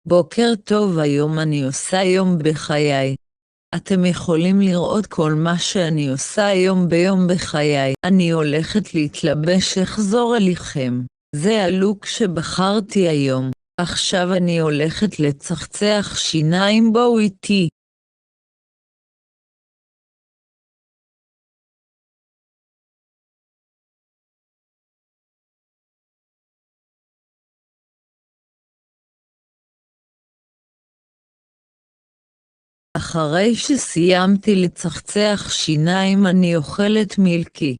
בוקר טוב, היום אני עושה יום בחיי. אתם יכולים לראות כל מה שאני עושה יום ביום בחיי. אני הולכת להתלבש, אחזור אליכם. זה הלוק שבחרתי היום. עכשיו אני הולכת לצחצח שיניים, בואו איתי. אחרי שסיימתי לצחצח שיניים אני אוכלת מילקי.